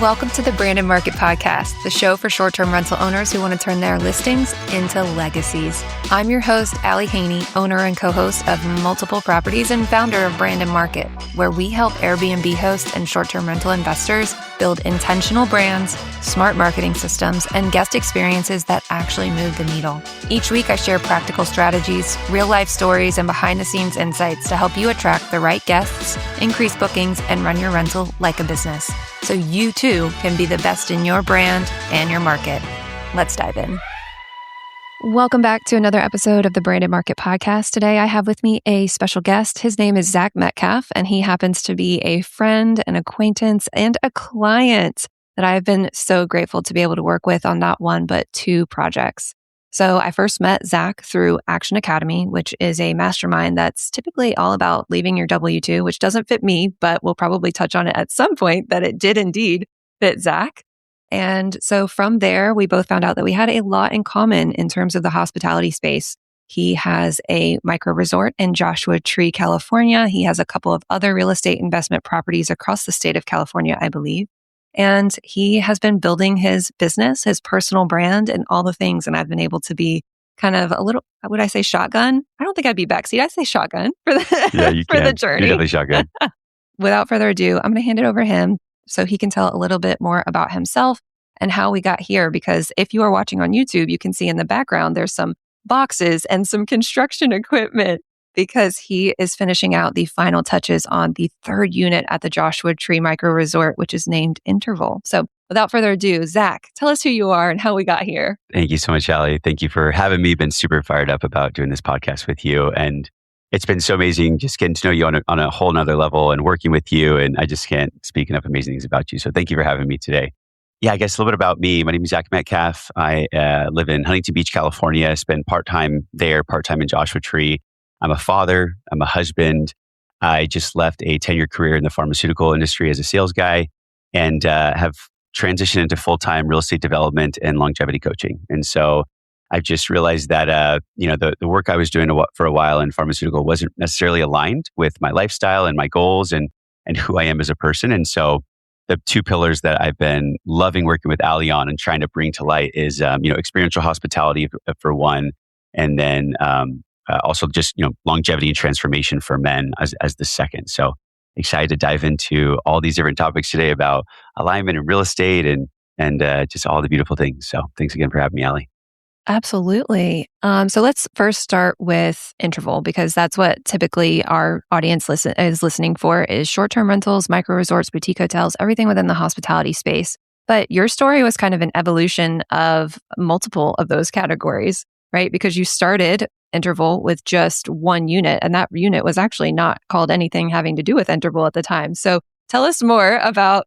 Welcome to the Branded Market Podcast, the show for short-term rental owners who want to turn their listings into legacies. I'm your host, Allie Haney, owner and co-host of multiple properties and founder of Branded Market, where we help Airbnb hosts and short-term rental investors build intentional brands, smart marketing systems, and guest experiences that actually move the needle. Each week, I share practical strategies, real-life stories, and behind-the-scenes insights to help you attract the right guests, increase bookings, and run your rental like a business, so you too can be the best in your brand and your market. Let's dive in. Welcome back to another episode of the Branded Market Podcast. Today, I have with me a special guest. His name is Zack Metcalf, and he happens to be a friend, an acquaintance, and a client that I've been so grateful to be able to work with on not one, but two projects. So I first met Zack through Action Academy, which is a mastermind that's typically all about leaving your W-2, which doesn't fit me, but we'll probably touch on it at some point that it did indeed fit Zack. And so from there, we both found out that we had a lot in common in terms of the hospitality space. He has a micro resort in Joshua Tree, California. He has a couple of other real estate investment properties across the state of California, I believe. And he has been building his business, his personal brand, and all the things. And I've been able to be kind of a little, would I say shotgun? I don't think I'd be backseat. I'd say shotgun for the, for the journey. You're definitely shotgun. Without further ado, I'm going to hand it over to him so he can tell a little bit more about himself and how we got here. Because if you are watching on YouTube, you can see in the background, there's some boxes and some construction equipment because he is finishing out the final touches on the third unit at the Joshua Tree Micro Resort, which is named INTRVL. So without further ado, Zack, tell us who you are and how we got here. Thank you so much, Allie. Thank you for having me. Been super fired up about doing this podcast with you. And it's been so amazing just getting to know you on a whole nother level and working with you. And I just can't speak enough amazing things about you. So thank you for having me today. Yeah, I guess a little bit about me. My name is Zack Metcalf. I live in Huntington Beach, California. I spend part-time there, part-time in Joshua Tree. I'm a father. I'm a husband. I just left a 10-year career in the pharmaceutical industry as a sales guy and have transitioned into full-time real estate development and longevity coaching. And so I've just realized that the work I was doing for a while in pharmaceutical wasn't necessarily aligned with my lifestyle and my goals and who I am as a person. And so the two pillars that I've been loving working with Allie on and trying to bring to light is experiential hospitality for one, and then also just longevity and transformation for men as the second. So excited to dive into all these different topics today about alignment in real estate and just all the beautiful things. So thanks again for having me, Allie. Absolutely. So let's first start with INTRVL, because that's what typically our audience is listening for is short-term rentals, micro resorts, boutique hotels, everything within the hospitality space. But your story was kind of an evolution of multiple of those categories, right? Because you started INTRVL with just one unit, and that unit was actually not called anything having to do with INTRVL at the time. So tell us more about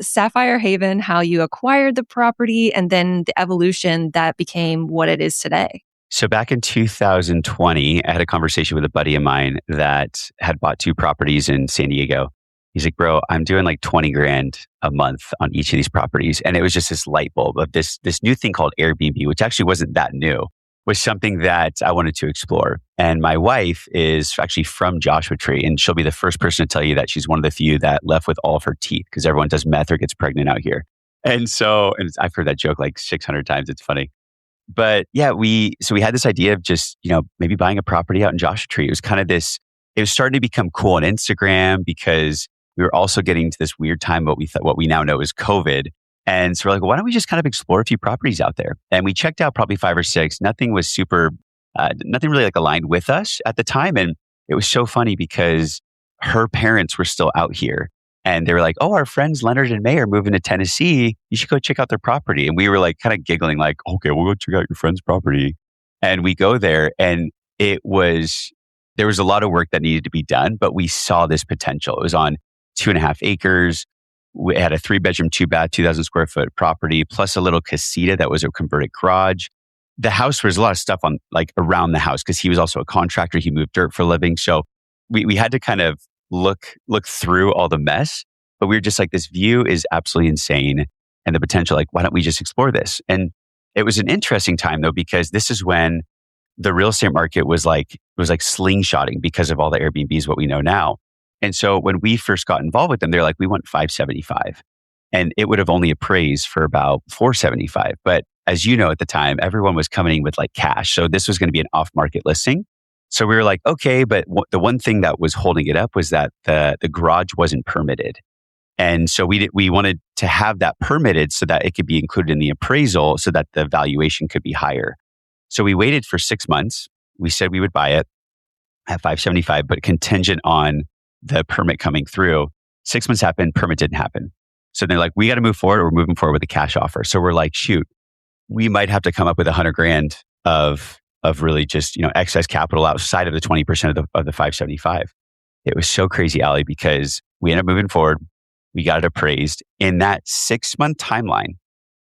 Sapphire Haven, how you acquired the property, and then the evolution that became what it is today. So back in 2020, I had a conversation with a buddy of mine that had bought two properties in San Diego. He's like, bro, I'm doing like 20 grand a month on each of these properties. And it was just this light bulb of this new thing called Airbnb, which actually wasn't that new, was something that I wanted to explore. And my wife is actually from Joshua Tree, and she'll be the first person to tell you that she's one of the few that left with all of her teeth because everyone does meth or gets pregnant out here. And I've heard that joke like 600 times. It's funny. But yeah, we had this idea of just, maybe buying a property out in Joshua Tree. It was kind of it was starting to become cool on Instagram because we were also getting to this weird time, what we now know is COVID. And so we're like, why don't we just kind of explore a few properties out there? And we checked out probably 5 or 6. Nothing was nothing really like aligned with us at the time. And it was so funny because her parents were still out here. And they were like, oh, our friends Leonard and May are moving to Tennessee. You should go check out their property. And we were like kind of giggling like, okay, we'll go check out your friend's property. And we go there and there was a lot of work that needed to be done, but we saw this potential. It was on 2.5 acres. We had a 3-bedroom, 2-bath, 2,000 square foot property, plus a little casita that was a converted garage. The house, was a lot of stuff on like around the house because he was also a contractor. He moved dirt for a living. So we had to kind of look through all the mess, but we were just like, this view is absolutely insane. And the potential, like, why don't we just explore this? And it was an interesting time though, because this is when the real estate market was like slingshotting because of all the Airbnbs, what we know now. And so when we first got involved with them, they're like, we want 575. and it would have only appraised for about 475. But as you know, at the time, everyone was coming in with like cash. So this was going to be an off market listing. So we were like, okay, but the one thing that was holding it up was that the garage wasn't permitted. And so we wanted to have that permitted so that it could be included in the appraisal so that the valuation could be higher. So we waited for 6 months. We said we would buy it at 575, but contingent on the permit coming through. 6 months happened, permit didn't happen. So they're like, we got to move forward. We're moving forward with a cash offer. So we're like, shoot, we might have to come up with $100,000 of really just, excess capital outside of the 20% of the 575. It was so crazy, Ali, because we ended up moving forward. We got it appraised. In that 6-month timeline,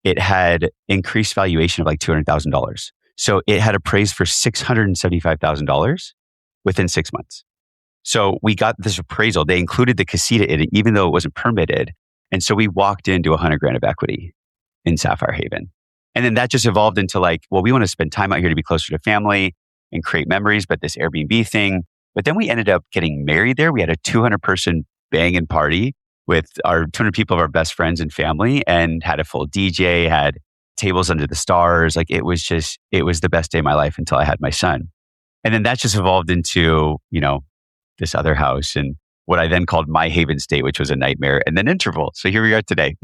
it had increased valuation of like $200,000. So it had appraised for $675,000 within 6 months. So we got this appraisal. They included the casita in it, even though it wasn't permitted. And so we walked into $100,000 of equity in Sapphire Haven. And then that just evolved into like, well, we want to spend time out here to be closer to family and create memories, but this Airbnb thing. But then we ended up getting married there. We had a 200-person banging party with our 200 people of our best friends and family, and had a full DJ, had tables under the stars. Like it was the best day of my life until I had my son. And then that just evolved into, this other house and what I then called my Haven State, which was a nightmare, and then INTRVL. So here we are today.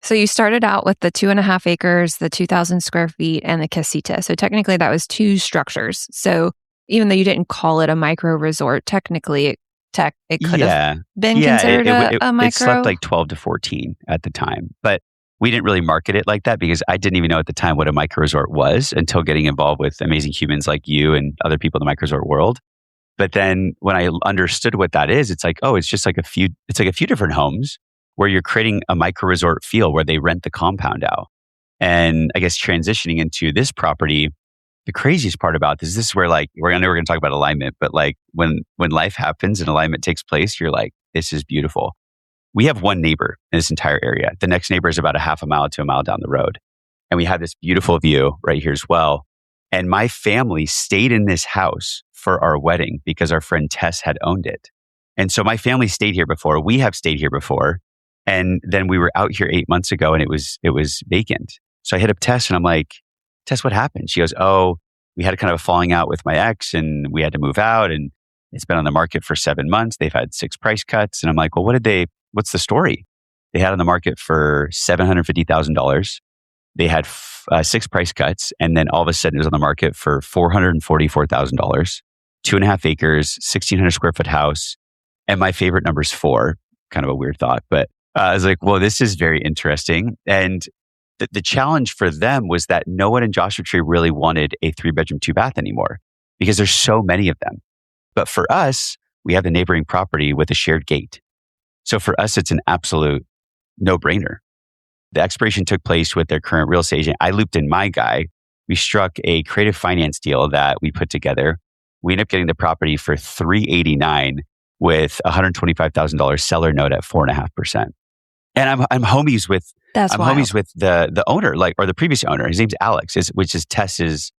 So you started out with the 2.5 acres, the 2,000 square feet, and the casita. So technically that was 2 structures. So even though you didn't call it a micro resort, technically it could have been considered a micro. It slept like 12 to 14 at the time, but we didn't really market it like that because I didn't even know at the time what a micro resort was until getting involved with amazing humans like you and other people in the micro resort world. But then when I understood what that is, it's like, oh, it's just like a few different homes where you're creating a micro resort feel where they rent the compound out. And I guess transitioning into this property, the craziest part about this is where like, we're going to talk about alignment, but like when life happens and alignment takes place, you're like, this is beautiful. We have one neighbor in this entire area. The next neighbor is about a half a mile to a mile down the road. And we have this beautiful view right here as well. And my family stayed in this house for our wedding because our friend Tess had owned it. And so my family stayed here before. We have stayed here before. And then we were out here 8 months ago and it was vacant. So I hit up Tess and I'm like, Tess, what happened? She goes, oh, we had a kind of a falling out with my ex and we had to move out and it's been on the market for 7 months. They've had 6 price cuts. And I'm like, well, what's the story? They had on the market for $750,000. They had 6 price cuts. And then all of a sudden it was on the market for $444,000, 2.5 acres, 1,600 square foot house. And my favorite number is 4, kind of a weird thought, but I was like, well, this is very interesting. And the challenge for them was that no one in Joshua Tree really wanted a 3-bedroom, 2-bath anymore because there's so many of them. But for us, we have the neighboring property with a shared gate. So for us, it's an absolute no-brainer. The expiration took place with their current real estate agent. I looped in my guy. We struck a creative finance deal that we put together. We ended up getting the property for $389 with a $125,000 seller note at 4.5%. And I'm homies with homies with the owner, or the previous owner. His name's Alex, which is Tess's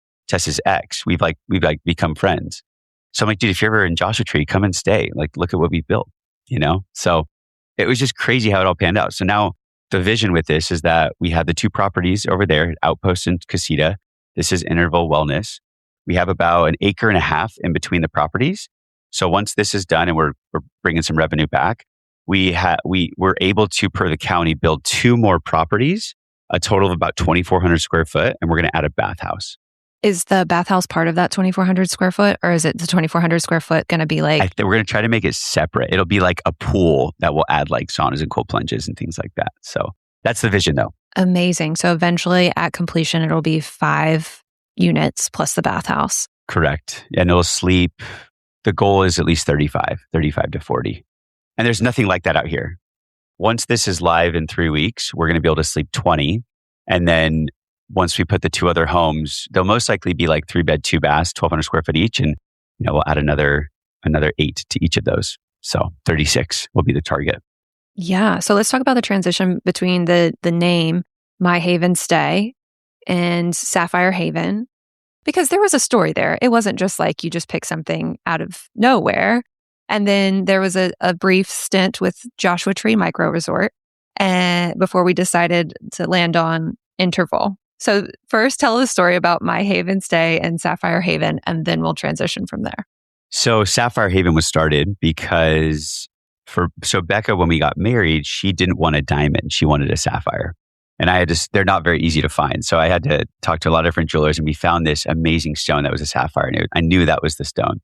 ex. We've become friends. So I'm like, dude, if you're ever in Joshua Tree, come and stay. Like, look at what we've built. So it was just crazy how it all panned out. So now the vision with this is that we have the 2 properties over there, Outpost and Casita. This is INTRVL Wellness. We have about 1.5 acres in between the properties. So once this is done and we're bringing some revenue back, we were able to, per the county, build 2 more properties, a total of about 2,400 square foot, and we're going to add a bathhouse. Is the bathhouse part of that 2,400 square foot, or is it the 2,400 square foot going to be like? We're going to try to make it separate. It'll be like a pool that will add like saunas and cold plunges and things like that. So that's the vision, though. Amazing. So eventually, at completion, it'll be 5 units plus the bathhouse. Correct. And it'll sleep. The goal is at least 35 to 40. And there's nothing like that out here. Once this is live in 3 weeks, we're going to be able to sleep 20. And then once we put the 2 other homes, they'll most likely be like 3-bed, 2 baths, 1,200 square foot each. And we'll add another 8 to each of those. So 36 will be the target. Yeah. So let's talk about the transition between the name My Haven Stay and Sapphire Haven, because there was a story there. It wasn't just like you just pick something out of nowhere. And then there was a brief stint with Joshua Tree Micro Resort and before we decided to land on INTRVL. So first tell the story about My Haven Stay and Sapphire Haven, and then we'll transition from there. So Sapphire Haven was started because Becca, when we got married, she didn't want a diamond. She wanted a sapphire. And they're not very easy to find. So I had to talk to a lot of different jewelers and we found this amazing stone that was a sapphire. And I knew that was the stone.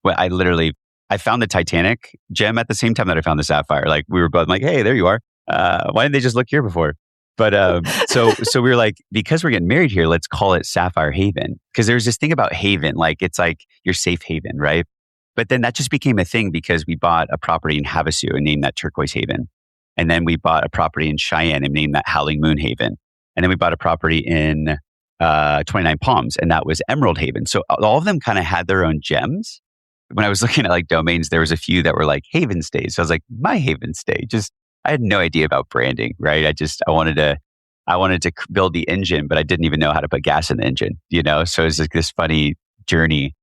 Well, I found the Titanic gem at the same time that I found the sapphire. Like we were both like, hey, there you are. Why didn't they just look here before? But so we were like, because we're getting married here, let's call it Sapphire Haven. Because there's this thing about haven, like it's like your safe haven, right? But then that just became a thing because we bought a property in Havasu and named that Turquoise Haven. And then we bought a property in Cheyenne and named that Howling Moon Haven. And then we bought a property in 29 Palms and that was Emerald Haven. So all of them kind of had their own gems. When I was looking at like domains, there was a few that were like Haven Stays. So I was like, My Haven Stay. I had no idea about branding, right? I wanted to build the engine, but I didn't even know how to put gas in the engine, So it was like this funny journey.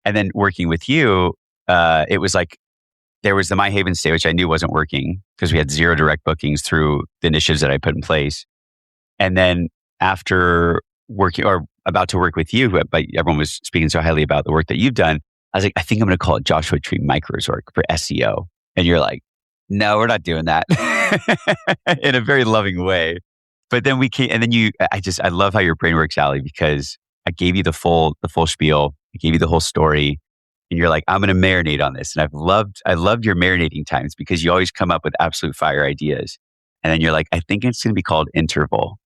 And then working with you, it was like, there was the My Haven Stay, which I knew wasn't working because we had 0 direct bookings through the initiatives that I put in place. And then after working or about to work with you, but everyone was speaking so highly about the work that you've done, I was like, I think I'm going to call it Joshua Tree Micro Resort for SEO. And you're like, no, we're not doing that in a very loving way. But then we came, and then I love how your brain works, Allie, because I gave you the full spiel. I gave you the whole story. And you're like, I'm going to marinate on this. And I loved your marinating times because you always come up with absolute fire ideas. And then you're like, I think it's going to be called INTRVL.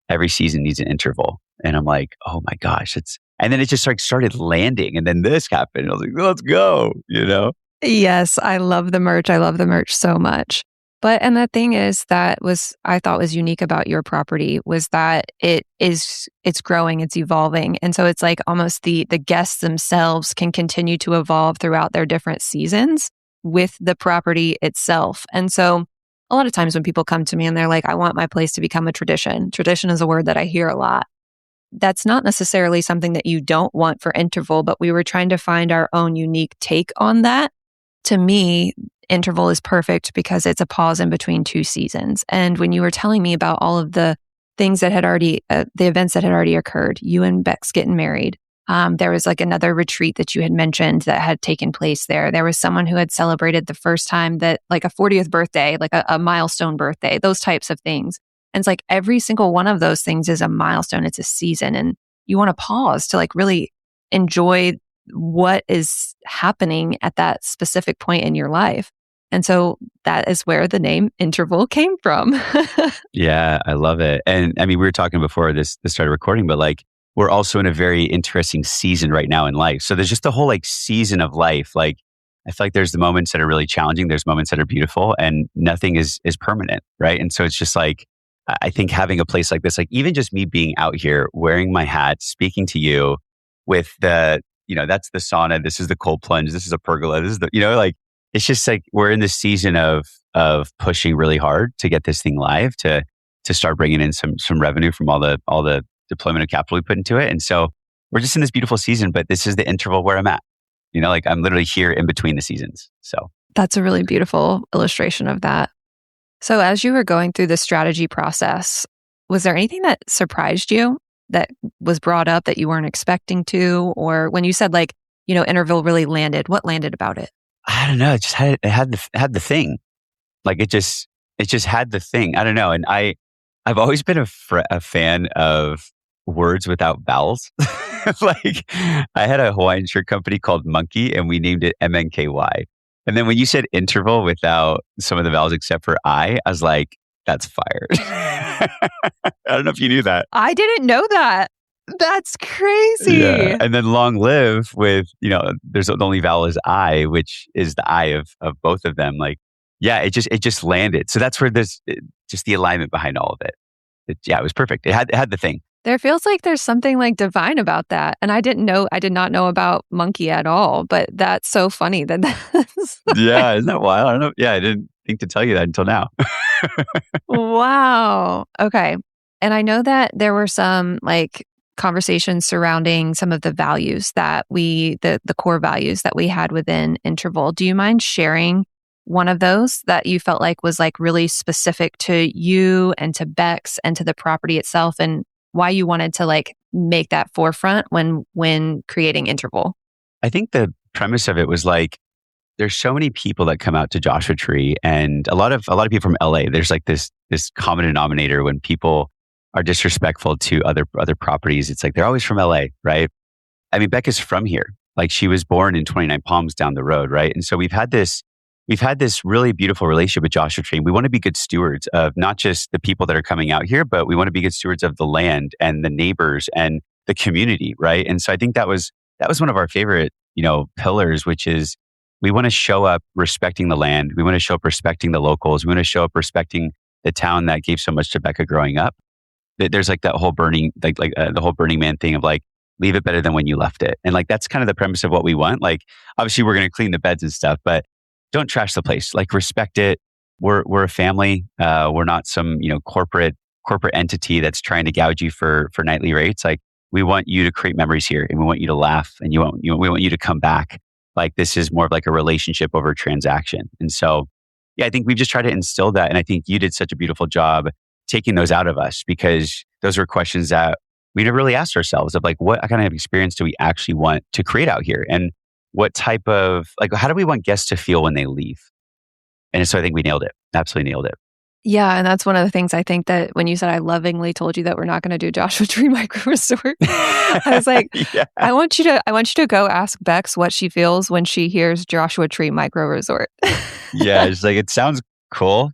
Every season needs an interval. And I'm like, oh my gosh, and then it just like started landing. And then this happened. I was like, let's go, Yes, I love the merch. I love the merch so much. And the thing is I thought was unique about your property was that it's growing, it's evolving. And so it's like almost the guests themselves can continue to evolve throughout their different seasons with the property itself. And so a lot of times when people come to me and they're like, I want my place to become a tradition. Tradition is a word that I hear a lot. That's not necessarily something that you don't want for INTRVL, but we were trying to find our own unique take on that. To me, INTRVL is perfect because it's a pause in between 2 seasons. And when you were telling me about all of the things that had already, the events that had already occurred, you and Bex getting married, there was like another retreat that you had mentioned that had taken place there. There was someone who had celebrated the first time that like a 40th birthday, like a milestone birthday, those types of things. And it's like every single one of those things is a milestone. It's a season. And you want to pause to like really enjoy what is happening at that specific point in your life. And so that is where the name INTRVL came from. Yeah, I love it. And I mean, we were talking before this started recording, but like we're also in a very interesting season right now in life. So there's just the whole like season of life. Like I feel like there's the moments that are really challenging. There's moments that are beautiful and nothing is permanent. Right. And so it's just like, I think having a place like this, like even just me being out here, wearing my hat, speaking to you with that's the sauna. This is the cold plunge. This is a pergola. This is like, it's just like, we're in this season of pushing really hard to get this thing live, to start bringing in some revenue from all the deployment of capital we put into it. And so we're just in this beautiful season, but this is the interval where I'm at, like I'm literally here in between the seasons. So that's a really beautiful illustration of that. So as you were going through the strategy process, was there anything that surprised you that was brought up that you weren't expecting to? Or when you said like, INTRVL really landed, what landed about it? I don't know. It just had the thing. Like it just had the thing. I don't know. And I've always been a fan of words without vowels. Like I had a Hawaiian shirt company called Monkey and we named it MNKY. And then when you said INTRVL without some of the vowels except for I was like, that's fire. I don't know if you knew that. I didn't know that. That's crazy. Yeah. And then long live with, there's the only vowel is I, which is the I of both of them. Like, yeah, it just landed. So that's where there's just the alignment behind all of it. It was perfect. It had the thing. There feels like there's something like divine about that. And I did not know about Monkey at all, but that's so funny that's yeah, isn't that wild? I don't know. Yeah, I didn't think to tell you that until now. Wow. Okay. And I know that there were some like conversations surrounding some of the values that the core values that we had within INTRVL. Do you mind sharing one of those that you felt like was like really specific to you and to Bex and to the property itself, and why you wanted to like make that forefront when creating INTRVL? I think the premise of it was like, there's so many people that come out to Joshua Tree, and a lot of people from LA. There's like this common denominator when people are disrespectful to other properties. It's like they're always from LA, right? I mean, Becca's from here. Like, she was born in 29 Palms down the road, right? And so we've had this really beautiful relationship with Joshua Tree. We want to be good stewards of not just the people that are coming out here, but we want to be good stewards of the land and the neighbors and the community, right? And so I think that was one of our favorite, pillars, which is we want to show up respecting the land. We want to show up respecting the locals. We want to show up respecting the town that gave so much to Becca growing up. There's like that whole the whole Burning Man thing of like, leave it better than when you left it. And like, that's kind of the premise of what we want. Like, obviously we're going to clean the beds and stuff, but don't trash the place. Like, respect it. We're a family. We're not some, corporate entity that's trying to gouge you for nightly rates. Like, we want you to create memories here, and we want you to laugh, and we want you to come back. Like, this is more of like a relationship over a transaction. And so, yeah, I think we've just tried to instill that. And I think you did such a beautiful job taking those out of us, because those were questions that we never really asked ourselves of like, what kind of experience do we actually want to create out here? And what type of, like, how do we want guests to feel when they leave? And so I think we nailed it. Absolutely nailed it. Yeah. And that's one of the things I think that when you said I lovingly told you that we're not going to do Joshua Tree Micro Resort, I was like, yeah. I want you to go ask Bex what she feels when she hears Joshua Tree Micro Resort. Yeah. It's like, it sounds cool.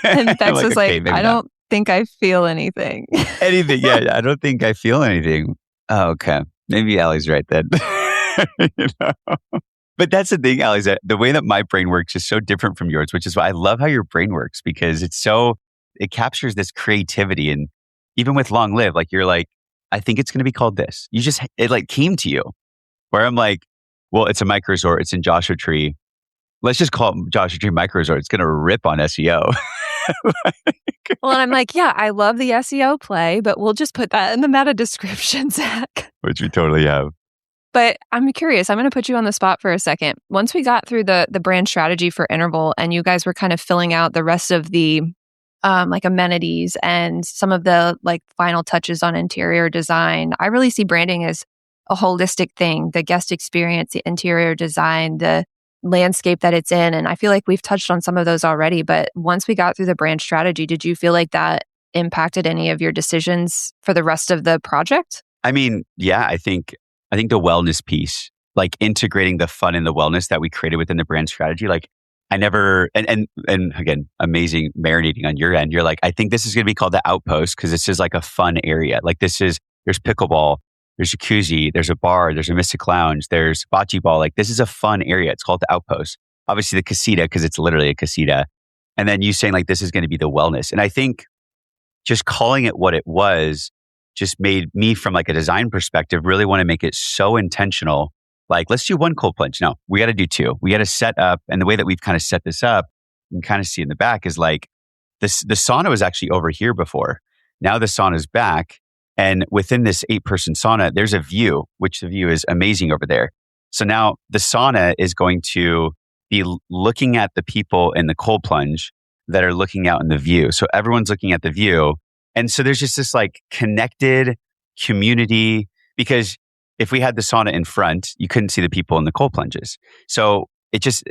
And Bex was like, I don't think I feel anything. Yeah. I don't think I feel anything. Oh, okay. Maybe Allie's right then. But that's the thing, Allie, is that the way that my brain works is so different from yours, which is why I love how your brain works, because it captures this creativity. And even with Long Live, like, you're like, I think it's going to be called this. It like came to you, where I'm like, well, it's a micro resort. It's in Joshua Tree. Let's just call it Joshua Tree Micro Resort. It's going to rip on SEO. Well, and I'm like, yeah, I love the SEO play, but we'll just put that in the meta description, Zach. Which we totally have. But I'm curious, I'm going to put you on the spot for a second. Once we got through the brand strategy for INTRVL, and you guys were kind of filling out the rest of the like amenities and some of the like final touches on interior design, I really see branding as a holistic thing. The guest experience, the interior design, the landscape that it's in. And I feel like we've touched on some of those already, but once we got through the brand strategy, did you feel like that impacted any of your decisions for the rest of the project? I mean, yeah, I think the wellness piece, like integrating the fun and the wellness that we created within the brand strategy, like I never, and again, amazing marinating on your end. You're like, I think this is going to be called the Outpost, because this is like a fun area. Like, there's pickleball, there's jacuzzi, there's a bar, there's a Mystic Lounge, there's bocce ball. Like, this is a fun area. It's called the Outpost. Obviously the casita, because it's literally a casita. And then you saying like, this is going to be the wellness. And I think just calling it what it was just made me, from like a design perspective, really want to make it so intentional. Like, let's do one cold plunge. No, we got to do two. We got to set up. And the way that we've kind of set this up, you can kind of see in the back, is like the sauna was actually over here before. Now the sauna is back. And within this 8-person sauna, there's a view, which the view is amazing over there. So now the sauna is going to be looking at the people in the cold plunge that are looking out in the view. So everyone's looking at the view. And so there's just this like connected community, because if we had the sauna in front, you couldn't see the people in the cold plunges. So it just,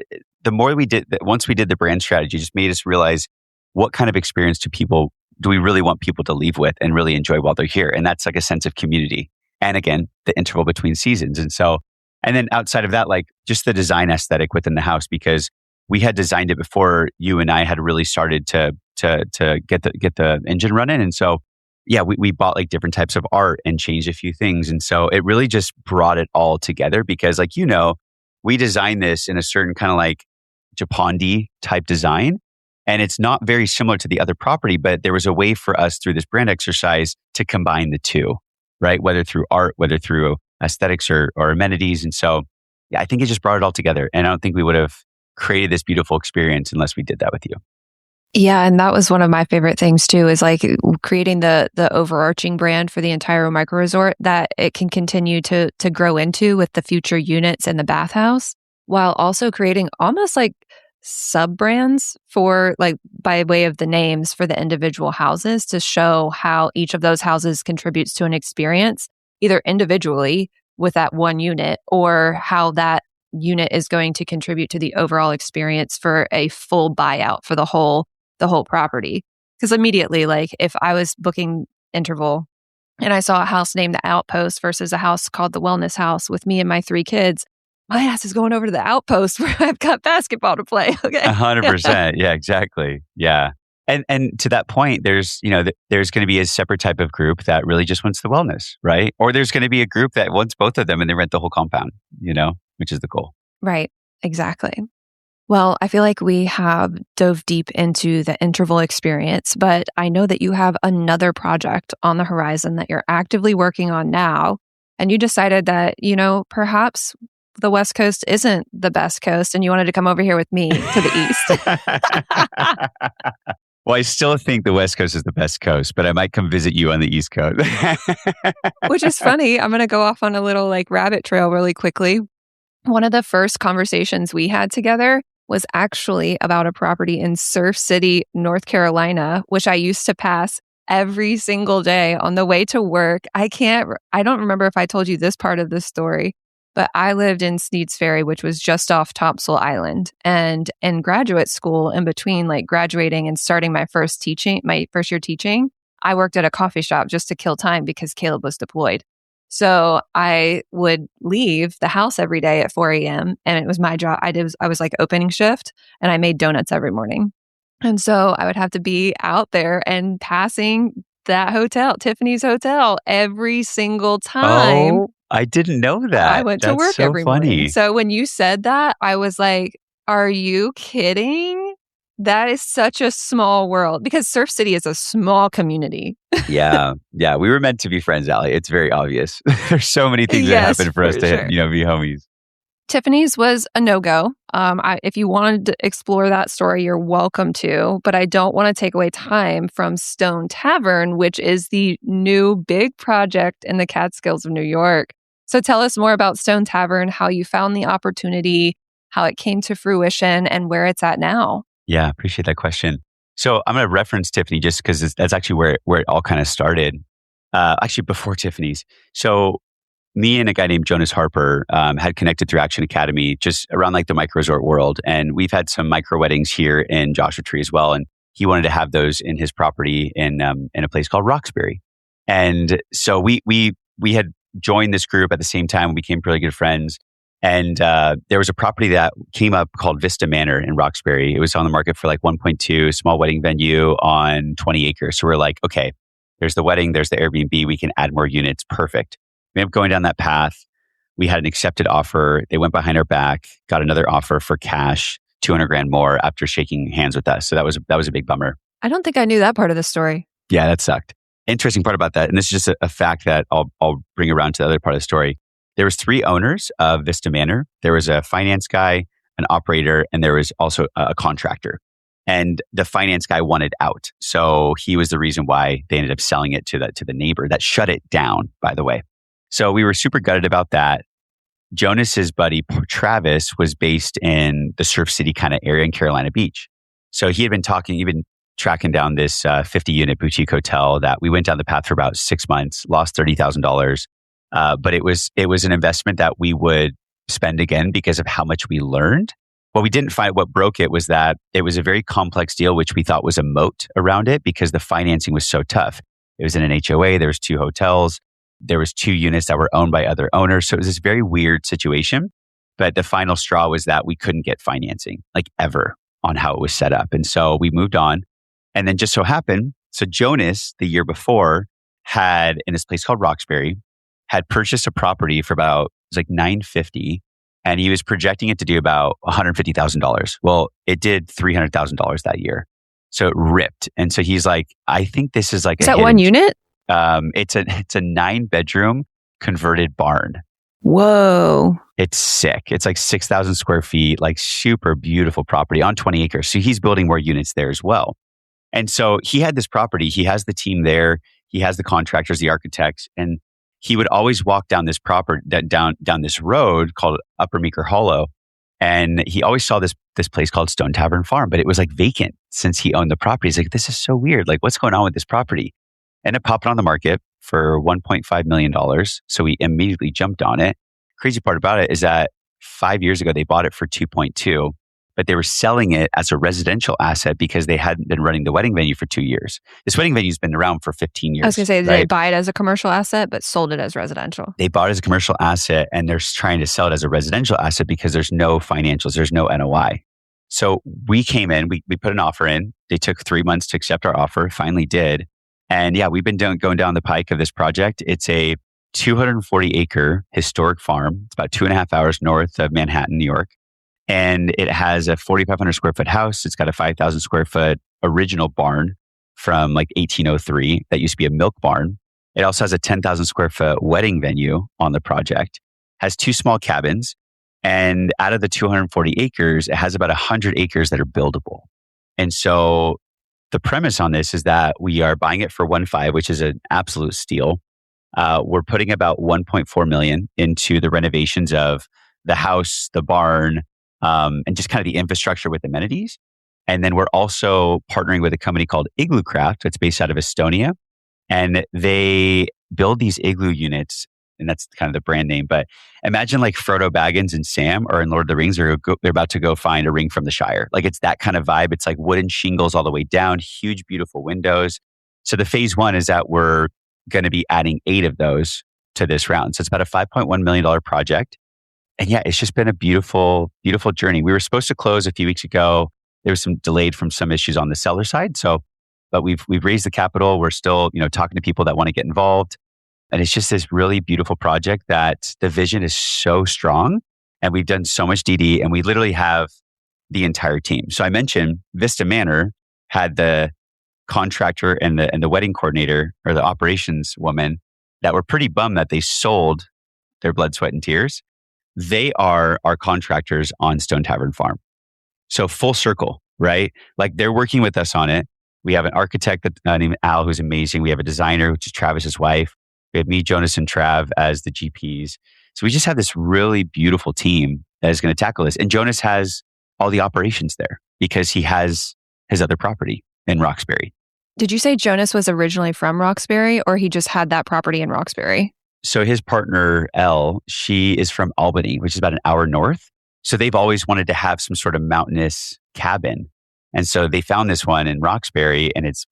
the more we did, once we did the brand strategy, just made us realize what kind of experience do we really want people to leave with and really enjoy while they're here? And that's like a sense of community. And again, the interval between seasons. And then outside of that, like just the design aesthetic within the house, because we had designed it before you and I had really started to get the engine running. And so, yeah, we bought like different types of art and changed a few things. And so it really just brought it all together, because like, we designed this in a certain kind of like Japandi type design. And it's not very similar to the other property, but there was a way for us through this brand exercise to combine the two, right? Whether through art, whether through aesthetics or amenities. And so, yeah, I think it just brought it all together. And I don't think we would have created this beautiful experience unless we did that with you. Yeah, and that was one of my favorite things too, is like creating the overarching brand for the entire micro resort that it can continue to grow into with the future units and the bathhouse, while also creating almost like sub brands for like by way of the names for the individual houses to show how each of those houses contributes to an experience, either individually with that one unit or how that unit is going to contribute to the overall experience for a full buyout for the whole property. Because immediately, like if I was booking Interval and I saw a house named the Outpost versus a house called the Wellness House with me and my 3 kids, my ass is going over to the Outpost where I've got basketball to play. Okay. 100%. Yeah, exactly. Yeah. And to that point, there's there's going to be a separate type of group that really just wants the wellness, right? Or there's going to be a group that wants both of them and they rent the whole compound, which is the goal. Right. Exactly. Well, I feel like we have dove deep into the Interval experience, but I know that you have another project on the horizon that you're actively working on now. And you decided that, perhaps the West Coast isn't the best coast and you wanted to come over here with me to the East. Well, I still think the West Coast is the best coast, but I might come visit you on the East Coast. Which is funny. I'm going to go off on a little like rabbit trail really quickly. One of the first conversations we had together was actually about a property in Surf City, North Carolina, which I used to pass every single day on the way to work. I don't remember if I told you this part of the story, but I lived in Sneads Ferry, which was just off Topsail Island. And in graduate school, in between like graduating and starting my first year teaching, I worked at a coffee shop just to kill time because Caleb was deployed. So I would leave the house every day at 4 a.m. and it was my job. I was like opening shift and I made donuts every morning. And so I would have to be out there and passing that hotel, Tiffany's Hotel, every single time. Oh, I didn't know that. I went to work so every funny. morning. So when you said that, I was like, are you kidding? That is such a small world because Surf City is a small community. Yeah. We were meant to be friends, Allie. It's very obvious. There's so many things that happen for us to, be homies. Tiffany's was a no-go. If you wanted to explore that story, you're welcome to, but I don't want to take away time from Stone Tavern, which is the new big project in the Catskills of New York. So tell us more about Stone Tavern, how you found the opportunity, how it came to fruition, and where it's at now. Yeah, appreciate that question. So I'm going to reference Tiffany just because that's actually where it all kind of started. Actually, before Tiffany's. So me and a guy named Jonas Harper had connected through Action Academy just around like the micro resort world. And we've had some micro weddings here in Joshua Tree as well. And he wanted to have those in his property in a place called Roxbury. And so we had joined this group at the same time. We became really good friends. And there was a property that came up called Vista Manor in Roxbury. It was on the market for like 1.2, small wedding venue on 20 acres. So we're like, okay, there's the wedding, there's the Airbnb, we can add more units. Perfect. We ended up going down that path. We had an accepted offer. They went behind our back, got another offer for cash, 200 grand more after shaking hands with us. So that was a big bummer. I don't think I knew that part of the story. Yeah, that sucked. Interesting part about that, and this is just a fact that I'll bring around to the other part of the story. There was 3 owners of Vista Manor. There was a finance guy, an operator, and there was also a contractor. And the finance guy wanted out. So he was the reason why they ended up selling it to the neighbor that shut it down, by the way. So we were super gutted about that. Jonas's buddy, Travis, was based in the Surf City kind of area in Carolina Beach. So he had been tracking down this 50-unit boutique hotel that we went down the path for about 6 months, lost $30,000. But it was an investment that we would spend again because of how much we learned. What we didn't find, what broke it was that it was a very complex deal, which we thought was a moat around it because the financing was so tough. It was in an HOA. There was 2 hotels. There was 2 units that were owned by other owners. So it was this very weird situation. But the final straw was that we couldn't get financing, like ever, on how it was set up. And so we moved on. And then just so happened, so Jonas, the year before, had, in this place called Roxbury, had purchased a property for about, it was like $950, and he was projecting it to do about $150,000. Well, it did $300,000 that year. So it ripped. And so he's like, I think this is like is that one unit? It's a 9-bedroom converted barn. Whoa. It's sick. It's like 6,000 square feet, like super beautiful property on 20 acres. So he's building more units there as well. And so he had this property. He has the team there. He has the contractors, the architects, and he would always walk down this down this road called Upper Meeker Hollow. And he always saw this place called Stone Tavern Farm, but it was like vacant since he owned the property. He's like, this is so weird. Like, what's going on with this property? Ended up popping on the market for $1.5 million. So we immediately jumped on it. Crazy part about it is that 5 years ago, they bought it for 2.2, but they were selling it as a residential asset because they hadn't been running the wedding venue for 2 years. This wedding venue's been around for 15 years. I was going to say, they buy it as a commercial asset, but sold it as residential. They bought it as a commercial asset and they're trying to sell it as a residential asset because there's no financials, there's no NOI. So we came in, we put an offer in. They took 3 months to accept our offer, finally did. And yeah, we've been going down the pike of this project. It's a 240 acre historic farm. It's about 2.5 hours north of Manhattan, New York. And it has a 4,500 square foot house. It's got a 5,000 square foot original barn from like 1803 that used to be a milk barn. It also has a 10,000 square foot wedding venue on the project, has 2 small cabins. And out of the 240 acres, it has about 100 acres that are buildable. And so the premise on this is that we are buying it for 1.5, which is an absolute steal. We're putting about 1.4 million into the renovations of the house, the barn, and just kind of the infrastructure with amenities. And then we're also partnering with a company called INTRVL that's based out of Estonia. And they build these igloo units, and that's kind of the brand name. But imagine like Frodo Baggins and Sam are in Lord of the Rings, they're about to go find a ring from the Shire. Like it's that kind of vibe. It's like wooden shingles all the way down, huge, beautiful windows. So the phase 1 is that we're going to be adding 8 of those to this round. So it's about a $5.1 million project. And yeah, it's just been a beautiful, beautiful journey. We were supposed to close a few weeks ago. There was some delayed from some issues on the seller side. But we've raised the capital. We're still, talking to people that want to get involved. And it's just this really beautiful project that the vision is so strong. And we've done so much DD and we literally have the entire team. So I mentioned Vista Manor had the contractor and the wedding coordinator or the operations woman that were pretty bummed that they sold their blood, sweat, and tears. They are our contractors on Stone Tavern Farm. So full circle, right? Like they're working with us on it. We have an architect named Al, who's amazing. We have a designer, which is Travis's wife. We have me, Jonas, and Trav as the GPs. So we just have this really beautiful team that is going to tackle this. And Jonas has all the operations there because he has his other property in Roxbury. Did you say Jonas was originally from Roxbury or he just had that property in Roxbury? So his partner, Elle, she is from Albany, which is about an hour north. So they've always wanted to have some sort of mountainous cabin. And so they found this one in Roxbury and it's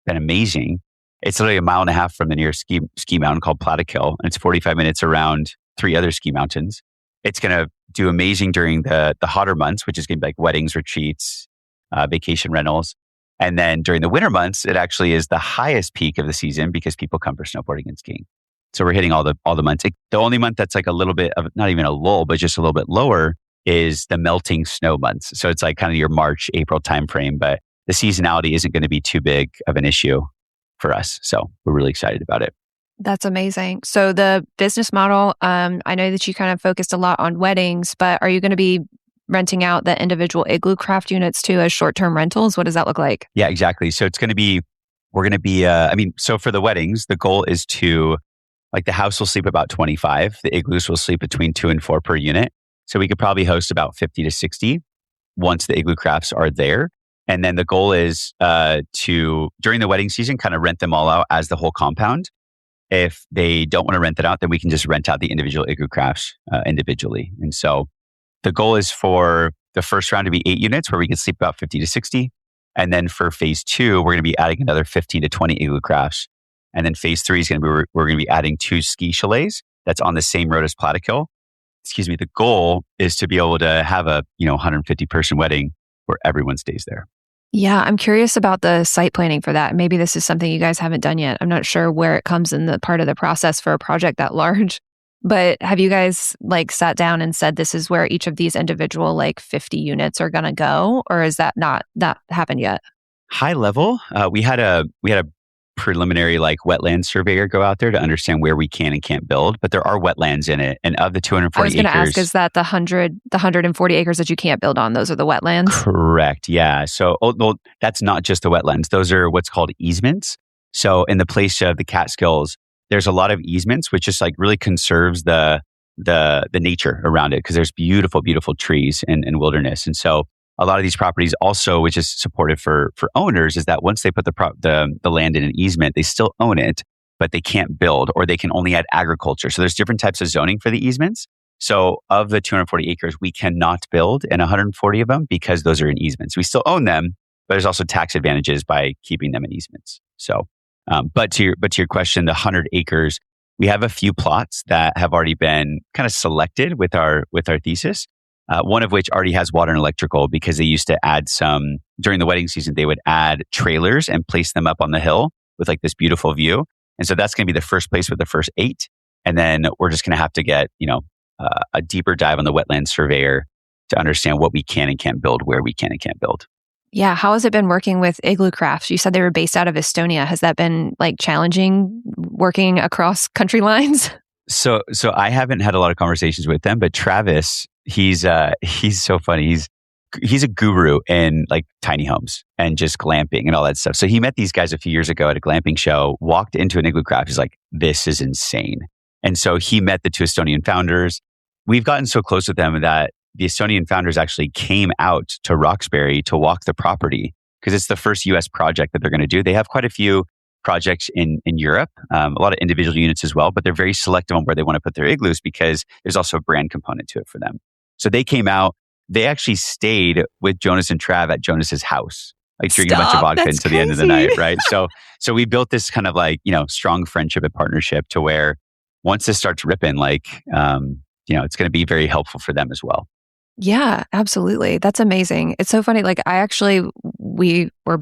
been amazing. It's literally 1.5 miles from the nearest ski mountain called Plattekill. And it's 45 minutes around 3 other ski mountains. It's going to do amazing during the hotter months, which is going to be like weddings, retreats, vacation rentals. And then during the winter months, it actually is the highest peak of the season because people come for snowboarding and skiing. So we're hitting all the months. The only month that's like a little bit of, not even a lull, but just a little bit lower is the melting snow months. So it's like kind of your March, April timeframe, but the seasonality isn't going to be too big of an issue for us. So we're really excited about it. That's amazing. So the business model, I know that you kind of focused a lot on weddings, but are you going to be renting out the individual igloo craft units too as short-term rentals? What does that look like? Yeah, exactly. So so for the weddings, the goal is to, like the house will sleep about 25. The igloos will sleep between 2 and 4 per unit. So we could probably host about 50 to 60 once the igloo crafts are there. And then the goal is to, during the wedding season, kind of rent them all out as the whole compound. If they don't want to rent it out, then we can just rent out the individual igloo crafts individually. And so the goal is for the first round to be 8 units where we can sleep about 50 to 60. And then for phase 2, we're going to be adding another 15 to 20 igloo crafts. And then phase 3 is going to be, we're going to be adding 2 ski chalets that's on the same road as Plattekill. The goal is to be able to have a 150 person wedding where everyone stays there. Yeah, I'm curious about the site planning for that. Maybe this is something you guys haven't done yet. I'm not sure where it comes in the part of the process for a project that large. But have you guys sat down and said this is where each of these individual 50 units are going to go, or is that not happened yet? High level, we had a preliminary like wetland surveyor go out there to understand where we can and can't build, but there are wetlands in it. And of the 240 I was going to acres, ask, is that the 140 acres that you can't build on? Those are the wetlands? Correct. Yeah. So well, that's not just the wetlands. Those are what's called easements. So in the place of the Catskills, there's a lot of easements, which just like really conserves the nature around it because there's beautiful, beautiful trees and wilderness. And so a lot of these properties also, which is supportive for owners, is that once they put the land in an easement, they still own it, but they can't build or they can only add agriculture. So there's different types of zoning for the easements. So of the 240 acres, we cannot build in 140 of them because those are in easements. We still own them, but there's also tax advantages by keeping them in easements. So, but to your question, the 100 acres, we have a few plots that have already been kind of selected with our thesis. One of which already has water and electrical because they used to add during the wedding season, they would add trailers and place them up on the hill with like this beautiful view. And so that's going to be the first place with the first 8. And then we're just going to have to get, a deeper dive on the wetland surveyor to understand what we can and can't build, where we can and can't build. Yeah. How has it been working with Igloo Crafts? You said they were based out of Estonia. Has that been like challenging working across country lines? So I haven't had a lot of conversations with them, but Travis, he's so funny. He's a guru in like tiny homes and just glamping and all that stuff. So he met these guys a few years ago at a glamping show, walked into an Igloo Craft. He's like, this is insane. And so he met the 2 Estonian founders. We've gotten so close with them that the Estonian founders actually came out to Roxbury to walk the property because it's the first US project that they're going to do. They have quite a few projects in Europe, a lot of individual units as well, but they're very selective on where they want to put their igloos because there's also a brand component to it for them. So they came out, they actually stayed with Jonas and Trav at Jonas's house, like drinking a bunch of vodka until the end of the night, right? So we built this kind of like, strong friendship and partnership to where once this starts ripping, like, it's going to be very helpful for them as well. Yeah, absolutely. That's amazing. It's so funny. Like we were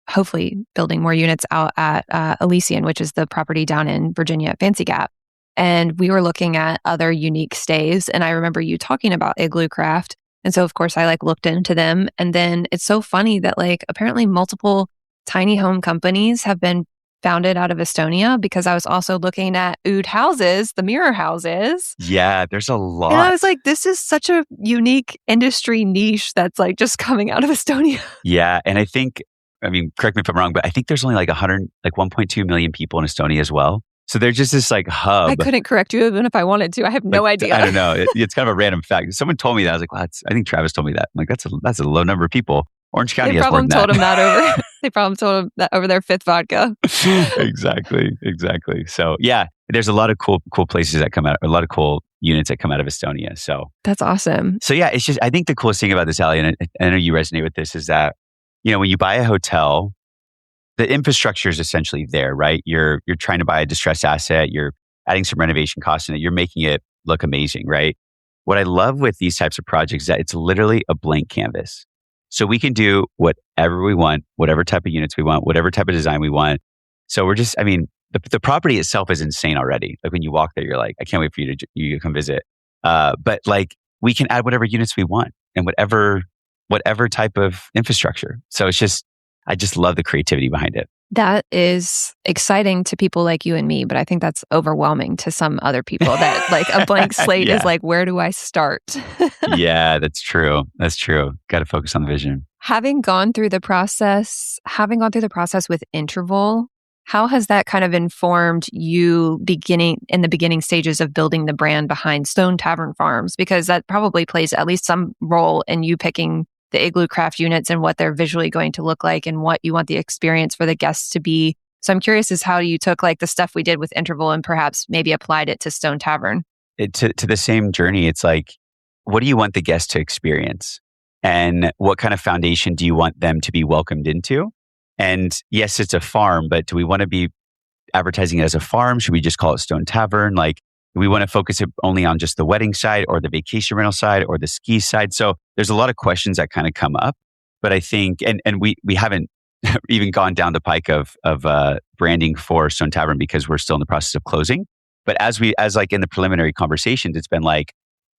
hopefully building more units out at Elysian, which is the property down in Virginia at Fancy Gap. And we were looking at other unique stays. And I remember you talking about Igloo Craft. And so of course I looked into them. And then it's so funny that apparently multiple tiny home companies have been founded out of Estonia because I was also looking at Oud houses, the mirror houses. Yeah, there's a lot. And I was like, this is such a unique industry niche that's just coming out of Estonia. Yeah. And correct me if I'm wrong, but I think there's only 1.2 million people in Estonia as well. So they're just this hub. I couldn't correct you even if I wanted to. I have no idea. I don't know. It's kind of a random fact. Someone told me that. I was like, well, I think Travis told me that. I'm like, that's a low number of people. Orange County has more than that. They probably told him that over their 5th vodka. Exactly. So yeah, there's a lot of cool places that come out, a lot of cool units that come out of Estonia. So that's awesome. So yeah, it's just, I think the coolest thing about this, Allie, and I know you resonate with this, is that, when you buy a hotel, the infrastructure is essentially there, right? You're trying to buy a distressed asset. You're adding some renovation costs in it. You're making it look amazing, right? What I love with these types of projects is that it's literally a blank canvas. So we can do whatever we want, whatever type of units we want, whatever type of design we want. So we're just, the property itself is insane already. Like when you walk there, you're like, I can't wait for you to come visit. But we can add whatever units we want and whatever type of infrastructure. So it's just, I just love the creativity behind it. That is exciting to people like you and me, but I think that's overwhelming to some other people that a blank slate is where do I start? Yeah, that's true. Got to focus on the vision. Having gone through the process with INTRVL, how has that kind of informed you in the beginning stages of building the brand behind Stone Tavern Farms? Because that probably plays at least some role in you picking the Igloo Craft units and what they're visually going to look like and what you want the experience for the guests to be. So I'm curious as how you took the stuff we did with INTRVL and perhaps maybe applied it to Stone Tavern. To the same journey, it's what do you want the guest to experience? And what kind of foundation do you want them to be welcomed into? And yes, it's a farm, but do we want to be advertising it as a farm? Should we just call it Stone Tavern? We want to focus it only on just the wedding side or the vacation rental side or the ski side. So there's a lot of questions that kind of come up. But I think, and we haven't even gone down the pike of branding for Stone Tavern because we're still in the process of closing. But as in the preliminary conversations, it's been